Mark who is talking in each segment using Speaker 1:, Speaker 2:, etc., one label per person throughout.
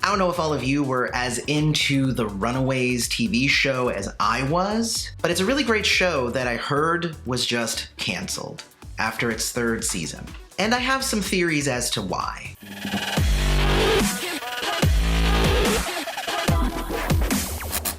Speaker 1: I don't know if all of you were as into the Runaways TV show as I was, but it's a really great show that I heard was just canceled after its 3rd season. And I have some theories as to why.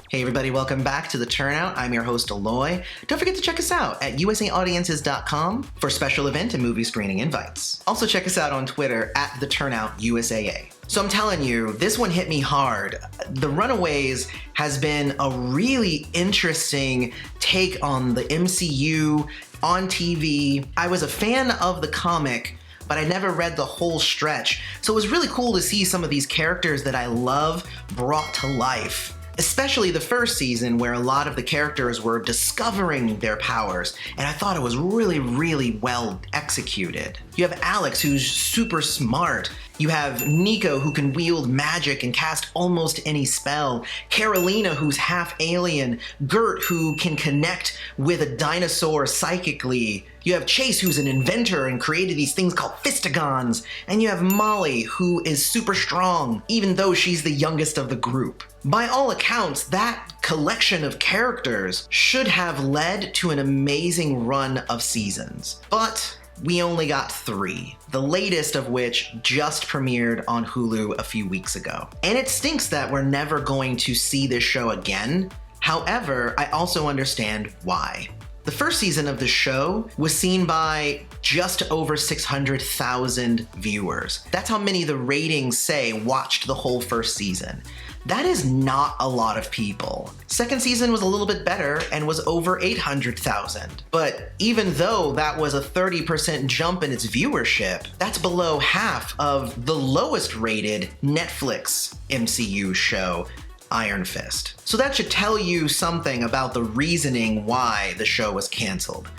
Speaker 1: Hey everybody, welcome back to the Turnout. I'm your host, Aloy. Don't forget to check us out at usaaudiences.com for special event and movie screening invites. Also check us out on Twitter at the Turnout USAA. So I'm telling you, this one hit me hard. The Runaways has been a really interesting take on the MCU on TV. I was a fan of the comic, but I never read the whole stretch. So it was really cool to see some of these characters that I love brought to life. Especially the 1st season where a lot of the characters were discovering their powers, and I thought it was really well executed. You have Alex, who's super smart. You have Nico, who can wield magic and cast almost any spell. Karolina, who's half alien. Gert, who can connect with a dinosaur psychically. You have Chase, who's an inventor and created these things called fistigons. And you have Molly, who is super strong, even though she's the youngest of the group. By all accounts, that collection of characters should have led to an amazing run of seasons. But we only got 3, the latest of which just premiered on Hulu a few weeks ago. And it stinks that we're never going to see this show again. However, I also understand why. The 1st season of the show was seen by just over 600,000 viewers. That's how many the ratings say watched the whole 1st season. That is not a lot of people. 2nd season was a little bit better and was over 800,000. But even though that was a 30% jump in its viewership, that's below half of the lowest rated Netflix MCU show, Iron Fist. So that should tell you something about the reasoning why the show was canceled.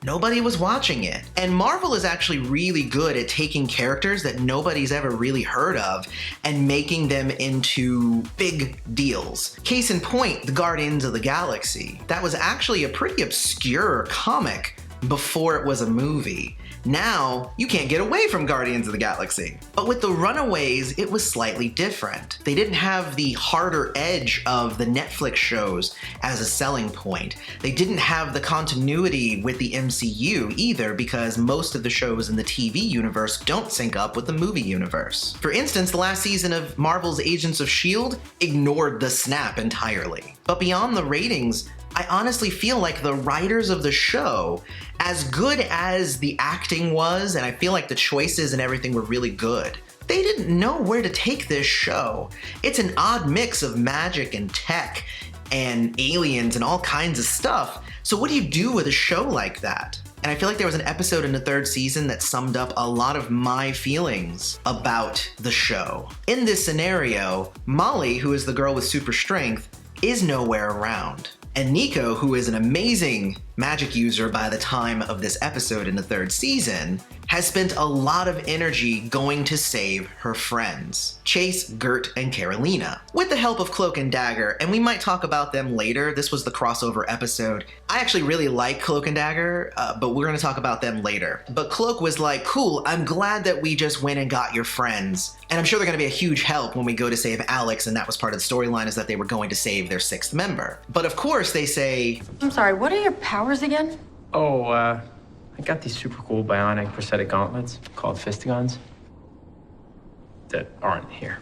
Speaker 1: Nobody was watching it. And Marvel is actually really good at taking characters that nobody's ever really heard of and making them into big deals. Case in point, the Guardians of the Galaxy. That was actually a pretty obscure comic before it was a movie. Now, you can't get away from Guardians of the Galaxy. But with the Runaways, it was slightly different. They didn't have the harder edge of the Netflix shows as a selling point. They didn't have the continuity with the MCU either, because most of the shows in the TV universe don't sync up with the movie universe. For instance, the last season of Marvel's Agents of S.H.I.E.L.D. ignored the snap entirely. But beyond the ratings, I honestly feel like the writers of the show, as good as the acting was, and I feel like the choices and everything were really good, they didn't know where to take this show. It's an odd mix of magic and tech and aliens and all kinds of stuff. So what do you do with a show like that? And I feel like there was an episode in the 3rd season that summed up a lot of my feelings about the show. In this scenario, Molly, who is the girl with super strength, is nowhere around. And Nico, who is an amazing magic user by the time of this episode in the 3rd season, has spent a lot of energy going to save her friends, Chase, Gert, and Karolina, with the help of Cloak and Dagger, and we might talk about them later. This was the crossover episode. I actually really like Cloak and Dagger, but we're gonna talk about them later. But Cloak was like, cool, I'm glad that we just went and got your friends, and I'm sure they're gonna be a huge help when we go to save Alex, and that was part of the storyline, is that they were going to save their 6th member. But of course they say,
Speaker 2: I'm sorry, what are your powers again?
Speaker 3: I got these super cool bionic prosthetic gauntlets called fistigons that aren't here.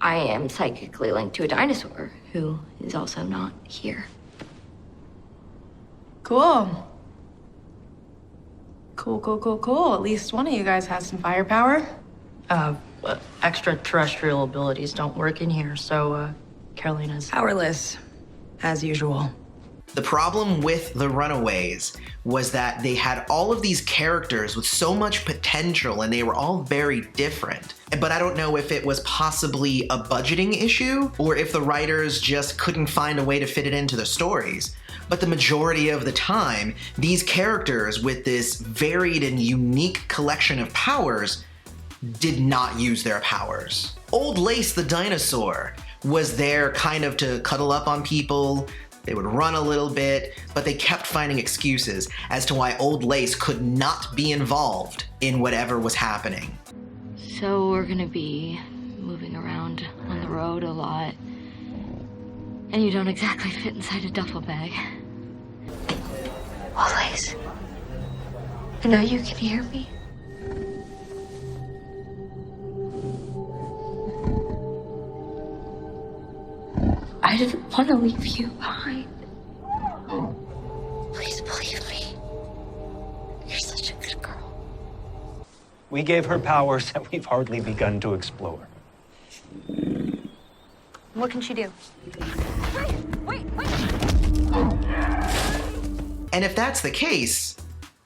Speaker 2: I am psychically linked to a dinosaur who is also not here.
Speaker 4: Cool. Cool. At least one of you guys has some firepower.
Speaker 5: Extraterrestrial abilities don't work in here, so Karolina's
Speaker 4: Powerless, as usual.
Speaker 1: the problem with the Runaways was that they had all of these characters with so much potential and they were all very different. But I don't know if it was possibly a budgeting issue or if the writers just couldn't find a way to fit it into the stories. But the majority of the time, these characters with this varied and unique collection of powers did not use their powers. Old Lace the dinosaur was there kind of to cuddle up on people. They would run a little bit, but they kept finding excuses as to why Old Lace could not be involved in whatever was happening.
Speaker 2: So we're gonna be moving road a lot. And you don't exactly fit inside a duffel bag. Always. I know you can hear me. I didn't want to leave you behind. Please believe me. You're such a good girl.
Speaker 6: We gave her powers that we've hardly begun to explore.
Speaker 7: What can she do? Wait.
Speaker 1: And if that's the case,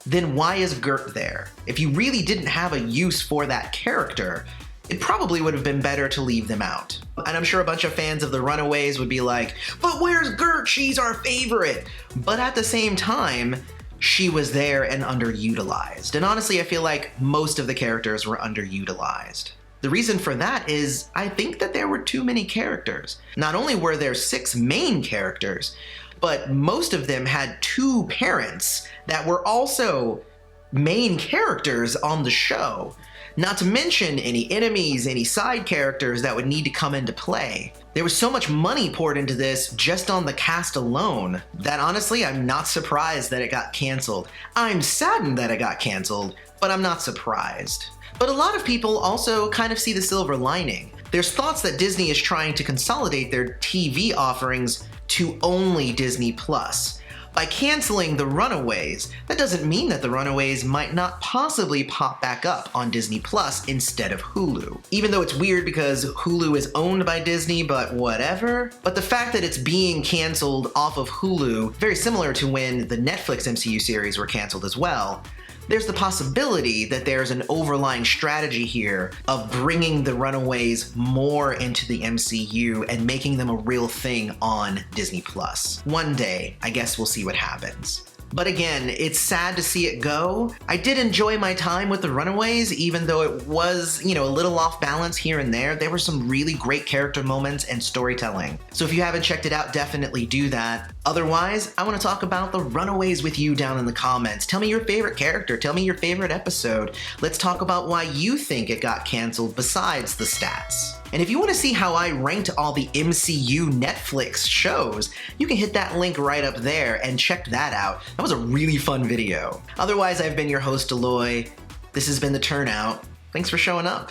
Speaker 1: then why is Gert there? If you really didn't have a use for that character, it probably would have been better to leave them out. And I'm sure a bunch of fans of the Runaways would be like, but where's Gert? She's our favorite. But at the same time, she was there and underutilized. And honestly, I feel like most of the characters were underutilized. The reason for that is I think that there were too many characters. Not only were there 6 main characters, but most of them had 2 parents that were also main characters on the show. Not to mention any enemies, any side characters that would need to come into play. There was so much money poured into this just on the cast alone that honestly, I'm not surprised that it got canceled. I'm saddened that it got canceled, but I'm not surprised. But a lot of people also kind of see the silver lining. There's thoughts that Disney is trying to consolidate their TV offerings to only Disney Plus. By canceling the Runaways, that doesn't mean that the Runaways might not possibly pop back up on Disney Plus instead of Hulu. Even though it's weird because Hulu is owned by Disney, but whatever. But the fact that it's being canceled off of Hulu, very similar to when the Netflix MCU series were canceled as well, there's the possibility that there's an overlying strategy here of bringing the Runaways more into the MCU and making them a real thing on Disney Plus. One day, I guess we'll see what happens. But again, it's sad to see it go. I did enjoy my time with the Runaways, even though it was, a little off balance here and there. There were some really great character moments and storytelling. So if you haven't checked it out, definitely do that. Otherwise, I want to talk about the Runaways with you down in the comments. Tell me your favorite character. Tell me your favorite episode. Let's talk about why you think it got canceled besides the stats. And if you want to see how I ranked all the MCU Netflix shows, you can hit that link right up there and check that out. That was a really fun video. Otherwise, I've been your host, Aloy. This has been The Turnout. Thanks for showing up.